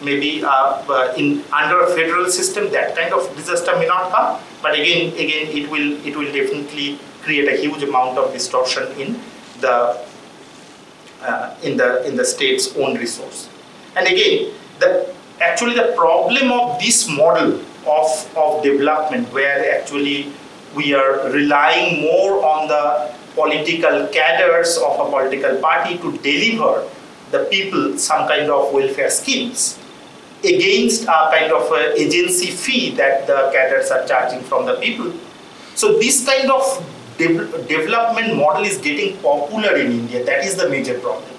maybe under a federal system, that kind of disaster may not come. But again, it will definitely create a huge amount of distortion in the state's own resource. And again, actually the problem of this model of development, where actually we are relying more on the political cadres of a political party to deliver the people some kind of welfare schemes against a kind of a agency fee that the cadres are charging from the people. So this kind of development model is getting popular in India. That is the major problem.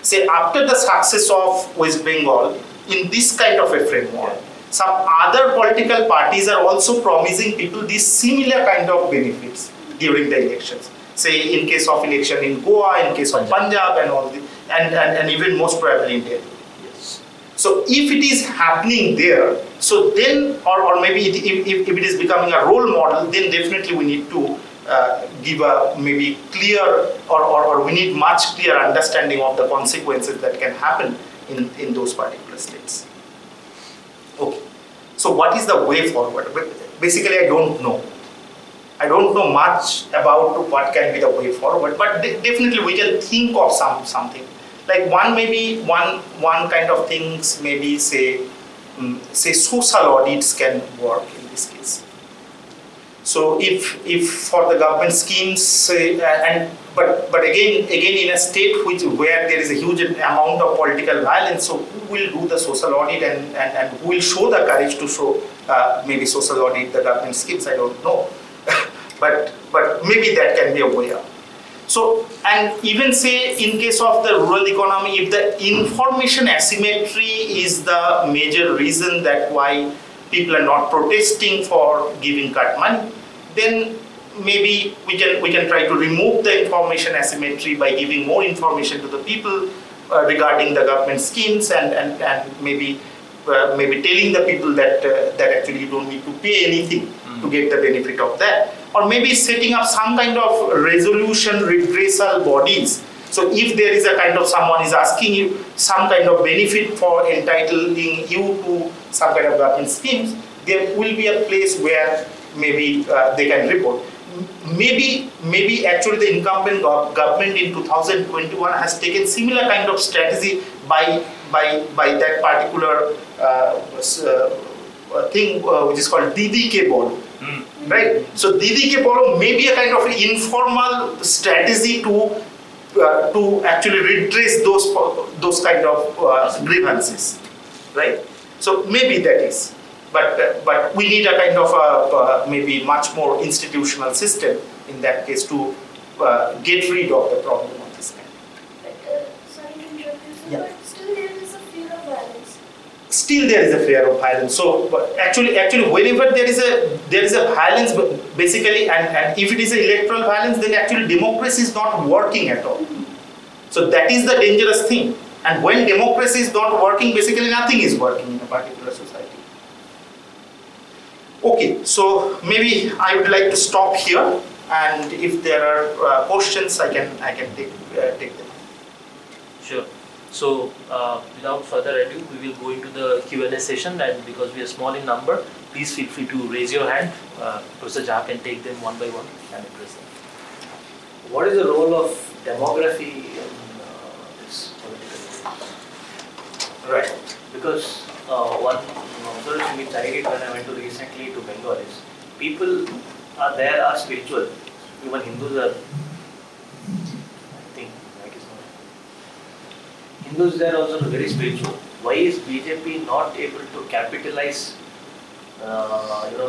Say after the success of West Bengal in this kind of a framework, some other political parties are also promising people these similar kind of benefits during the elections. Say in case of election in Goa, in case of Punjab and all the, and even most probably in Delhi. Yes. So if it is happening there, so then, or maybe if it is becoming a role model, then definitely we need to give a maybe clear or we need much clear understanding of the consequences that can happen in those particular states. Okay, so what is the way forward? Basically, I don't know. I don't know much about what can be the way forward, but definitely we can think of something. Like one kind of things, maybe say social audits can work in this case. So if for the government schemes, but again in a state where there is a huge amount of political violence, so who will do the social audit and who will show the courage to show maybe social audit the government schemes? I don't know, but maybe that can be a way out. So, and even say in case of the rural economy, if the information asymmetry is the major reason that why people are not protesting for giving cut money, then maybe we can try to remove the information asymmetry by giving more information to the people regarding the government schemes and maybe telling the people that actually you don't need to pay anything to get the benefit of that. Or maybe setting up some kind of resolution redressal bodies. So if there is a kind of someone is asking you some kind of benefit for entitling you to some kind of government schemes, there will be a place where maybe they can report. Maybe actually the incumbent government in 2021 has taken similar kind of strategy by that particular thing which is called DDK ball. Right? So DDK borrow may be a kind of informal strategy to actually redress those kind of grievances, right? So maybe that is, but we need a kind of maybe much more institutional system in that case to get rid of the problem of this kind. Sorry to interrupt you, Yeah. but still there is a fear of violence. Still there is a fear of violence. So actually whenever there is a violence basically and if it is an electoral violence, then actually democracy is not working at all. So that is the dangerous thing. And when democracy is not working, basically nothing is working in a particular society. Okay, so maybe I would like to stop here, and if there are questions, I can take them. Sure. So, without further ado, we will go into the Q&A session, and because we are small in number, please feel free to raise your hand. Professor Jha can take them one by one and address them. What is the role of demography in this political? Right. Because one observation which I did when I went recently to Bengal is people there are spiritual. Even Hindus are, I think, like it's not. Hindus there are also very spiritual. Why is BJP not able to capitalize,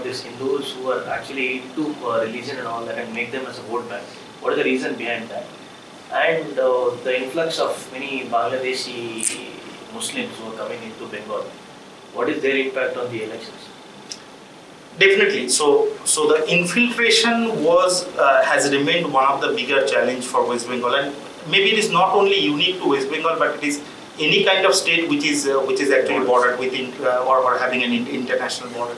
these Hindus who are actually into religion and all that and make them as a vote bank? What is the reason behind that? And the influx of many Bangladeshi Muslims who are coming into Bengal, what is their impact on the elections? Definitely. So the infiltration has remained one of the bigger challenge for West Bengal, and maybe it is not only unique to West Bengal, but it is any kind of state which is actually bordered within or having an international border.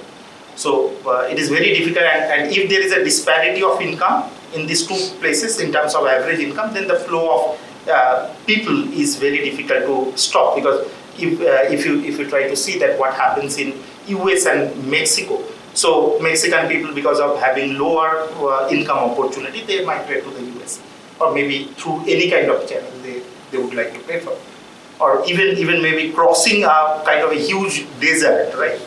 So it is very difficult, and if there is a disparity of income in these two places in terms of average income, then the flow of people is very difficult to stop, because if you try to see that what happens in US and Mexico. So Mexican people, because of having lower income opportunity, they migrate to the US, or maybe through any kind of channel they would like to pay for, or even maybe crossing a kind of a huge desert, right?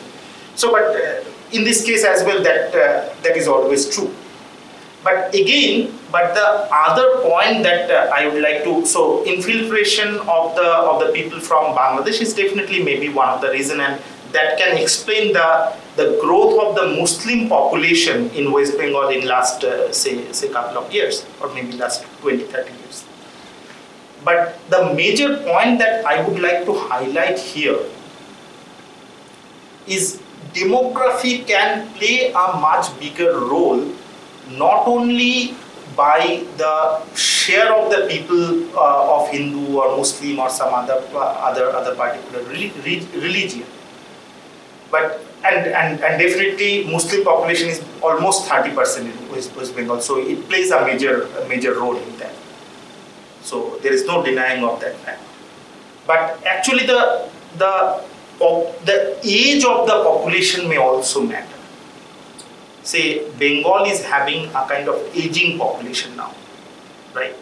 So, but in this case as well, that is always true. But the other point that I would like to, so infiltration of the people from Bangladesh is definitely maybe one of the reason, and that can explain the growth of the Muslim population in West Bengal in last say couple of years, or maybe last 20-30 years. But the major point that I would like to highlight here is demography can play a much bigger role, not only by the share of the people of Hindu or Muslim or some other particular religion, but and definitely Muslim population is almost 30% in West Bengal, so it plays a major role in that. So there is no denying of that fact. But actually the age of the population may also matter. Say Bengal is having a kind of aging population now, right?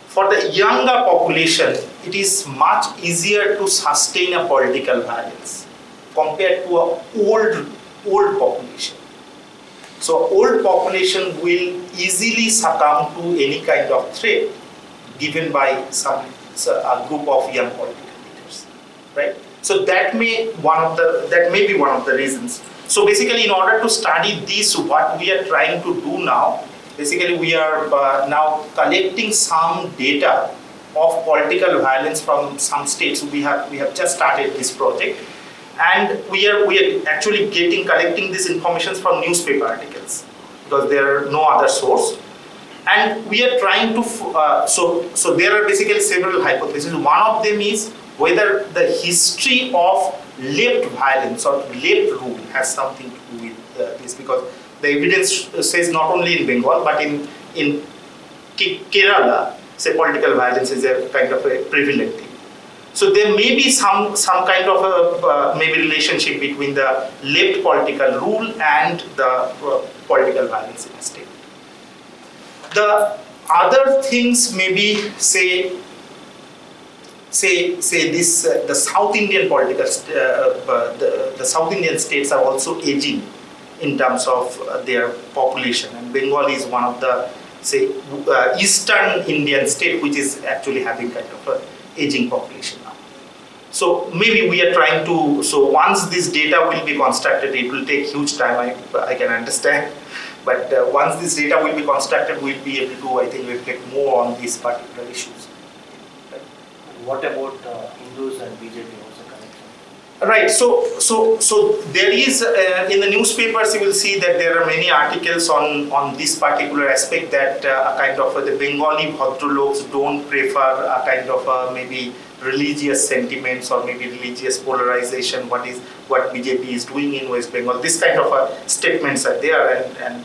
For the younger population, it is much easier to sustain a political violence compared to an old population. So old population will easily succumb to any kind of threat given by a group of young political leaders, right? So that may be one of the reasons. So basically, in order to study this, what we are trying to do now, basically we are now collecting some data of political violence from some states. We have just started this project, and we are actually collecting this information from newspaper articles because there are no other source. And we are trying to, so there are basically several hypotheses. One of them is whether the history of left violence or left rule has something to do with this, because the evidence says not only in Bengal but in Kerala, say political violence is a kind of a prevalent thing. So there may be some kind of a maybe relationship between the left political rule and the political violence in the state. The other things maybe say this the South Indian political the South Indian states are also aging in terms of their population, and Bengal is one of the Eastern Indian state which is actually having kind of a aging population now. So maybe we are trying to, so once this data will be constructed, it will take huge time, I can understand. But once this data will be constructed, we'll be able to, I think, reflect more on these particular issues. Right. What about Hindus and BJP? What's the connection? Right. So there is in the newspapers you will see that there are many articles on this particular aspect, that a kind of the Bengali Bhadraloks don't prefer a kind of maybe religious sentiments or maybe religious polarization. What BJP is doing in West Bengal? This kind of statements are there, and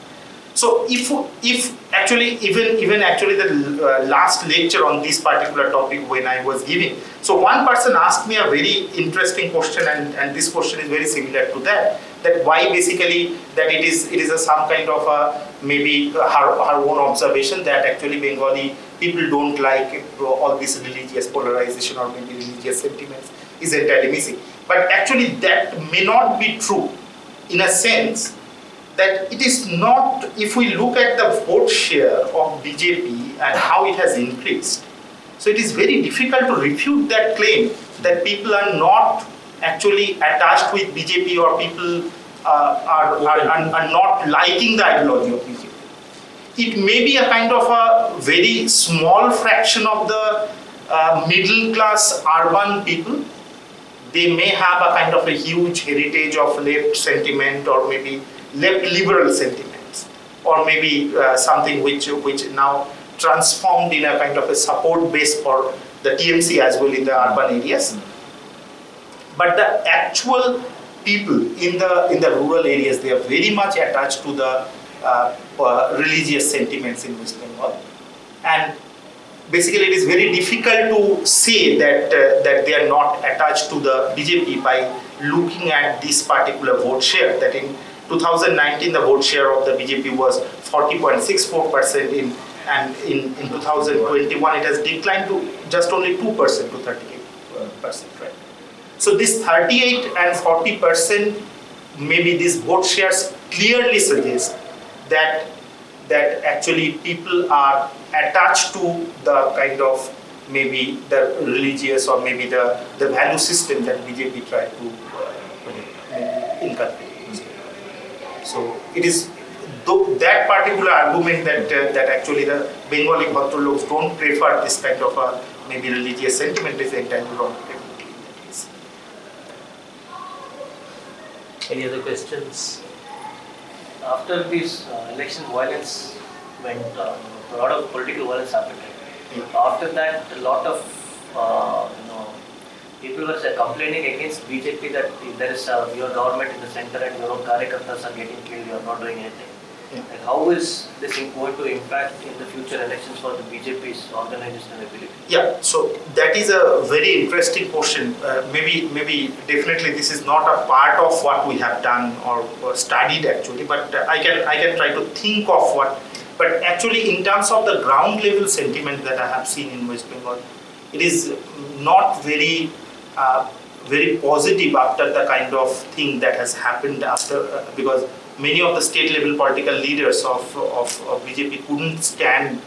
so if actually even actually the last lecture on this particular topic when I was giving, so one person asked me a very interesting question, and this question is very similar to that why basically that it is some kind of maybe her own observation that actually Bengali people don't like all this religious polarization or maybe religious sentiments is entirely missing. But actually that may not be true, in a sense that it is not. If we look at the vote share of BJP and how it has increased, so it is very difficult to refute that claim that people are not actually attached with BJP or people are not liking the ideology of BJP. It may be a kind of a very small fraction of the middle class urban people. They may have a kind of a huge heritage of left sentiment or maybe left liberal sentiments, or maybe something which now transformed in a kind of a support base for the TMC as well in the urban areas. But the actual people in the rural areas, they are very much attached to the religious sentiments in West Bengal, and basically it is very difficult to say that they are not attached to the BJP by looking at this particular vote share. That in 2019 the vote share of the BJP was 40.64%, and in 2021 it has declined to just only 2% to 38%, right? So this 38 and 40%, maybe these vote shares clearly suggest that that actually people are attached to the kind of maybe the religious or maybe the value system that BJP tried to maybe inculcate. So it is that particular argument that actually the Bengali Bhadraloks don't prefer this kind of a maybe religious sentiment is entirely wrong. Any other questions? After this election violence went, a lot of political violence happened. Right? After that, a lot of people were complaining against BJP that if there is your government in the center and your own karyakartas are getting killed, you are not doing anything. And how is this going to impact in the future elections for the BJP's organizational ability? Yeah, so that is a very interesting question. Maybe definitely this is not a part of what we have done or studied actually, but I can try to think of what. But actually, in terms of the ground level sentiment that I have seen in West Bengal, it is not very positive after the kind of thing that has happened after because many of the state level political leaders of BJP couldn't stand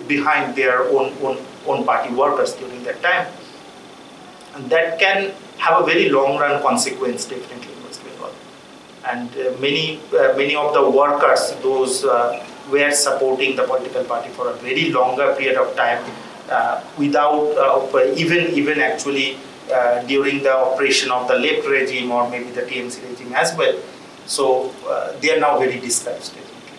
behind their own party workers during that time, and that can have a very long run consequence definitely in West Bengal. And many of the workers, those were supporting the political party for a very longer period of time without even actually during the operation of the left regime or maybe the TMC regime as well. So they are now very discouraged definitely.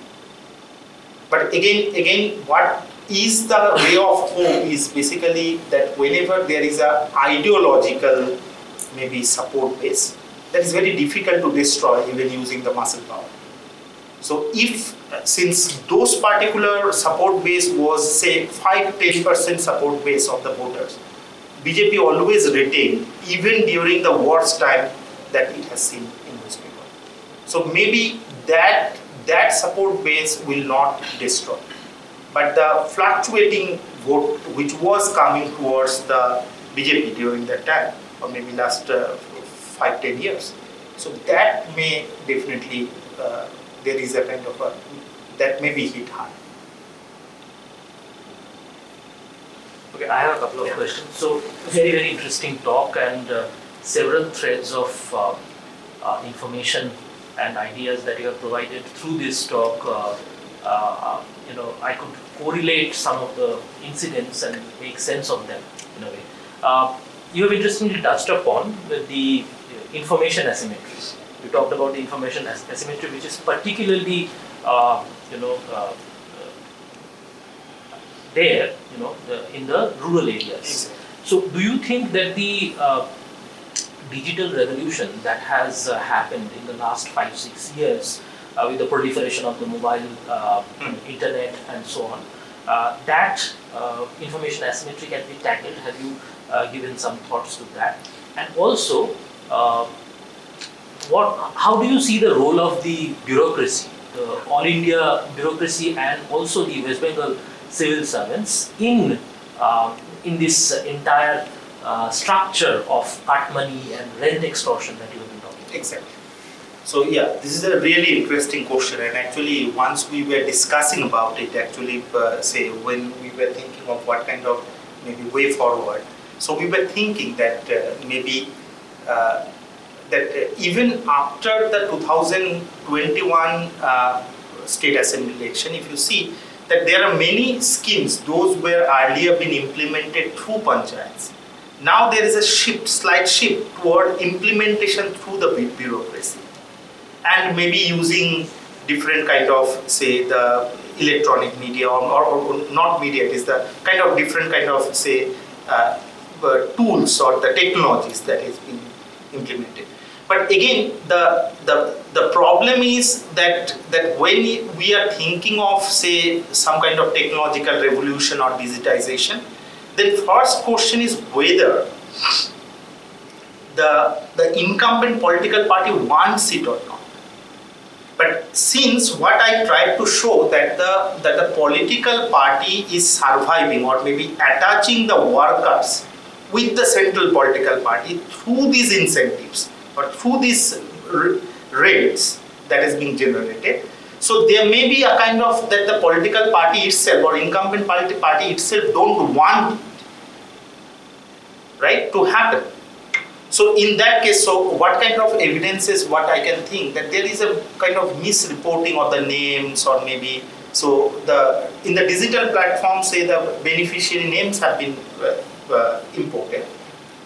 But again, what is the way of hope is basically that whenever there is a ideological maybe support base, that is very difficult to destroy even using the muscle power. So if since those particular support base was say 5-10% support base of the voters, BJP always retained even during the worst time that it has seen in West Bengal. So maybe that support base will not destroy. But the fluctuating vote which was coming towards the BJP during that time, or maybe last 5-10 years, so that may definitely, there is a kind of that may be hit hard. Okay, I have a couple of questions. So, very interesting talk and several threads of information and ideas that you have provided through this talk. I could correlate some of the incidents and make sense of them in a way. You have interestingly touched upon the information asymmetries. You talked about the information asymmetry, which is particularly, there, in the rural areas. So, do you think that the digital revolution that has happened in the last 5-6 years with the proliferation of the mobile internet and so on, that information asymmetry can be tackled? Have you given some thoughts to that? And also, how do you see the role of the bureaucracy, the All India bureaucracy and also the West Bengal civil servants in this entire structure of cut money and rent extortion that you have been talking about? Exactly. So yeah, this is a really interesting question, and actually once we were discussing about it, actually say when we were thinking of what kind of maybe way forward, so we were thinking that maybe that even after the 2021 state assembly election, if you see that there are many schemes, those were earlier been implemented through panchayats. Now there is a slight shift toward implementation through the bureaucracy, and maybe using different kind of say the electronic media or not media, it is the kind of different kind of say tools or the technologies that is being implemented. But again, the problem is that when we are thinking of say some kind of technological revolution or digitization, then first question is whether the incumbent political party wants it or not. But since what I tried to show that the political party is surviving or maybe attaching the workers with the central political party through these incentives or through these rates that is being generated. So there may be a kind of that the political party itself or incumbent party itself don't want, right, to happen. So in that case, so what kind of evidence is what I can think that there is a kind of misreporting of the names or maybe so in the digital platform say the beneficiary names have been imported,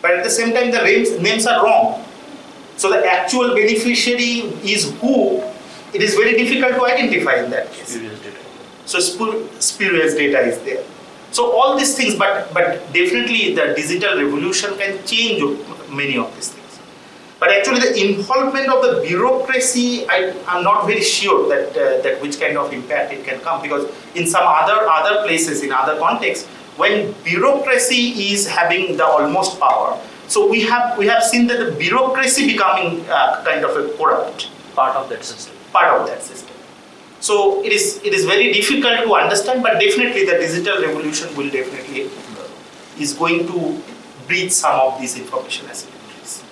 but at the same time the names are wrong. So the actual beneficiary is who, it is very difficult to identify in that case. Spurious data. So spurious data is there. So all these things, but definitely the digital revolution can change many of these things. But actually the involvement of the bureaucracy, I'm not very sure that which kind of impact it can come, because in some other places, in other contexts, when bureaucracy is having the almost power, so we have seen that the bureaucracy becoming kind of a corrupt Part of that system. part of that system. So it is very difficult to understand, but definitely the digital revolution will definitely is going to breach some of these information asymmetries.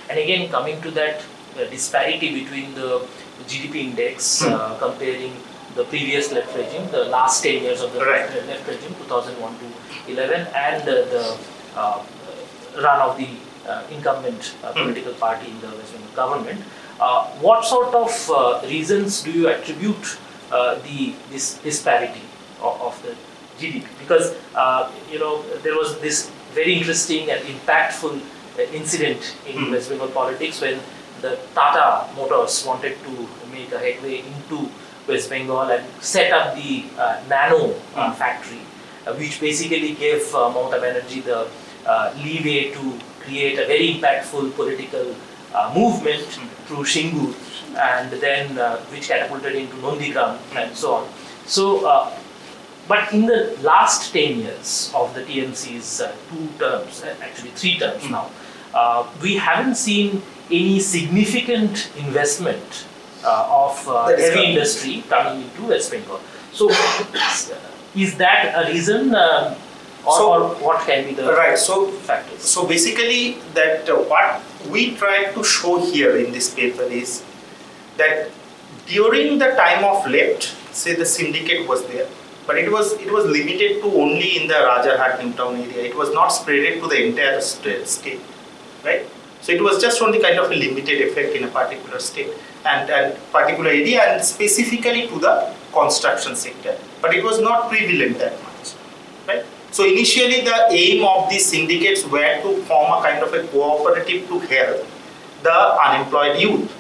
And again, coming to that disparity between the GDP index comparing the previous left regime, the last 10 years of the Right. left regime, 2001 to 11, and the run of the incumbent political party in the West Bengal government. What sort of reasons do you attribute this disparity of the GDP? Because there was this very interesting and impactful incident in West Bengal politics when the Tata Motors wanted to make a headway into West Bengal and set up the nano factory, which basically gave Mamata Banerjee the leeway to create a very impactful political movement through Shingur, and then which catapulted into Nondigram and so on. So, but in the last 10 years of the TMC's 2 terms, actually 3 terms now, we haven't seen any significant investment of heavy industry coming into West Bengal. So, is that a reason, or what can be the factors? So basically, that what we tried to show here in this paper is that during the time of left, say the syndicate was there, but it was limited to only in the Rajarhat Newtown area. It was not spreaded to the entire state, right? So it was just only kind of a limited effect in a particular state and particular area, and specifically to the construction sector. But it was not prevalent that much, right? So initially the aim of these syndicates were to form a kind of a cooperative to help the unemployed youth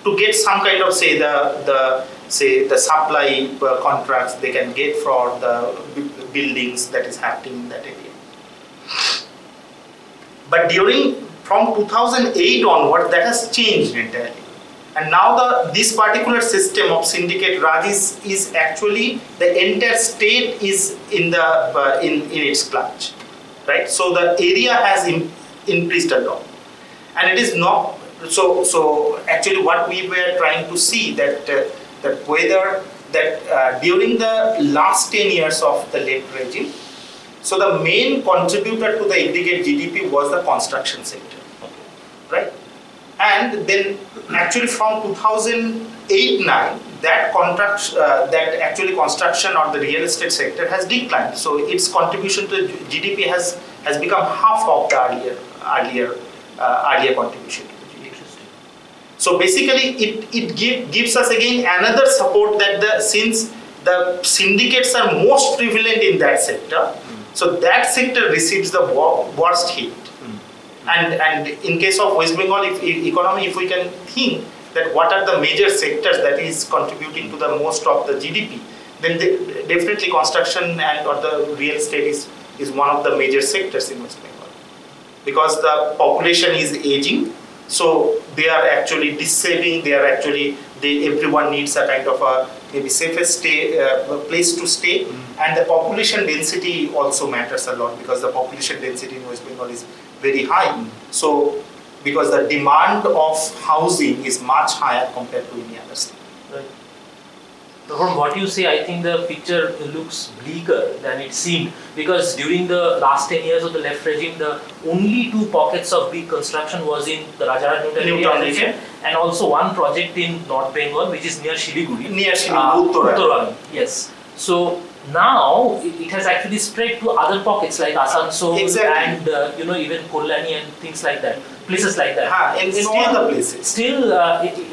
to get some kind of say the supply contracts they can get for the buildings that is happening in that area. But from 2008 onward, that has changed entirely. And now this particular system of syndicate Raj is actually the entire state is in its clutch, right? So the area has increased a lot, and it is not so. Actually, what we were trying to see that whether that during the last 10 years of the left regime, so the main contributor to the aggregate GDP was the construction sector, right? And then actually from 2008-9, that construction or the real estate sector has declined. So its contribution to GDP has become half of the earlier contribution to the GDP. So basically it gives us again another support that since the syndicates are most prevalent in that sector, so that sector receives the worst hit. And in case of West Bengal economy, if we can think that what are the major sectors that is contributing to the most of the GDP, then definitely construction and or the real estate is one of the major sectors in West Bengal, because the population is aging, so they are actually dissaving. Everyone needs a kind of a maybe safest place to stay, and the population density also matters a lot, because the population density in West Bengal is very high. So because the demand of housing is much higher compared to any other state. Right. From what you say, I think the picture looks bleaker than it seemed, because during the last 10 years of the left regime, the only two pockets of big construction was in the Rajarhat New Town region, and also one project in North Bengal, which is near Shiliguri. Near Shiliguri, Uttorangi. Yes. So now it has actually spread to other pockets like Asansol and even Kollani and things like that, places like that. In all the places. Still,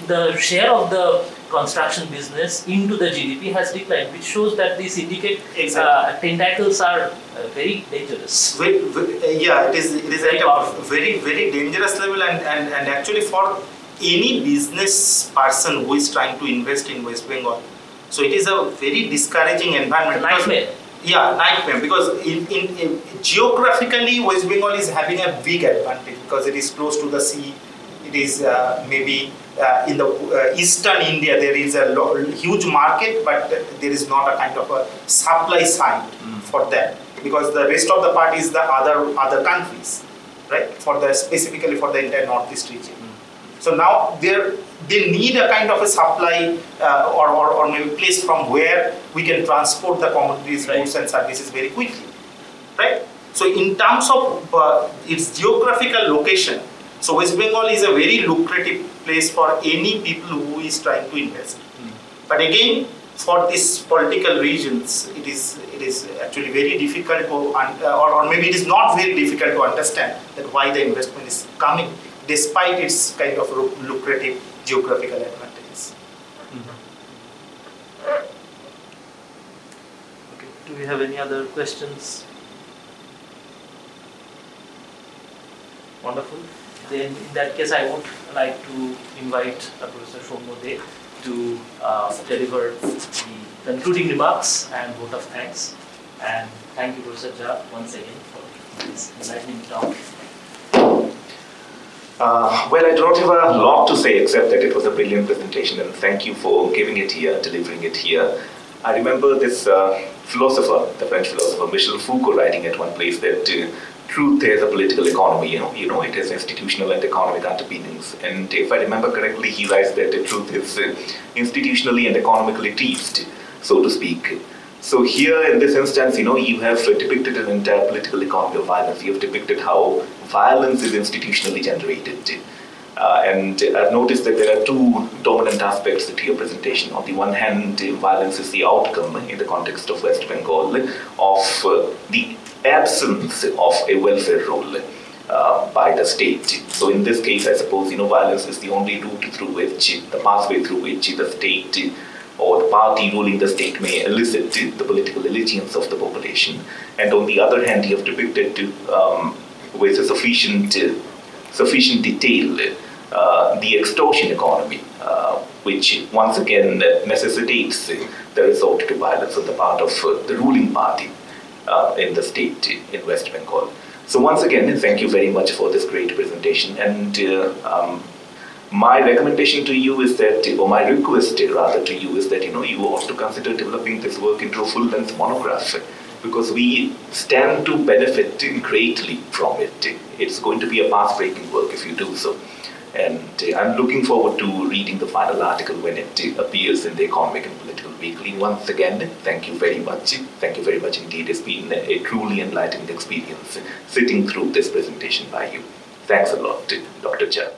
the share of the construction business into the GDP has declined, which shows that these syndicate tentacles are very dangerous. It is at a very dangerous level, and actually for any business person who is trying to invest in West Bengal, so it is a very discouraging environment. Nightmare. Nightmare, because in geographically West Bengal is having a big advantage because it is close to the sea. It is maybe in the eastern India there is a huge market, but there is not a kind of a supply side for that, because the rest of the part is the other countries, right? Specifically for the entire northeast region. So now they need a kind of a supply or maybe place from where we can transport the commodities, goods and services very quickly, right? So in terms of its geographical location, so West Bengal is a very lucrative place for any people who is trying to invest. But again, for these political regions, it is actually very difficult to, or maybe it is not very difficult to understand that why the investment is coming, despite its kind of lucrative geographical advantages. Okay. Do we have any other questions? Wonderful. Then in that case, I would like to invite Professor Soumya to deliver the concluding remarks and vote of thanks. And thank you, Professor Jha, once again for this enlightening talk. Well, I don't have a lot to say except that it was a brilliant presentation, and thank you for giving it here, delivering it here. I remember this philosopher, the French philosopher Michel Foucault, writing at one place that truth is a political economy. It has institutional and economic underpinnings. And if I remember correctly, he writes that the truth is institutionally and economically teased, so to speak. So here in this instance, you have depicted an entire political economy of violence. You have depicted how violence is institutionally generated. And I've noticed that there are two dominant aspects to your presentation. On the one hand, violence is the outcome in the context of West Bengal of the absence of a welfare role by the state. So in this case, I suppose, violence is the only route through which, the pathway through which the state or the party ruling the state may elicit the political allegiance of the population. And on the other hand, you have depicted with a sufficient detail the extortion economy, which once again necessitates the resort to violence on the part of the ruling party in the state in West Bengal. So once again, thank you very much for this great presentation. And my recommendation to you is that, or my request rather to you is that, you ought to consider developing this work into a full-length monograph, because we stand to benefit greatly from it. It's going to be a path-breaking work if you do so. And I'm looking forward to reading the final article when it appears in the Economic and Political Weekly. Once again, thank you very much. Thank you very much indeed. It's been a truly enlightening experience sitting through this presentation by you. Thanks a lot, Dr. Jha.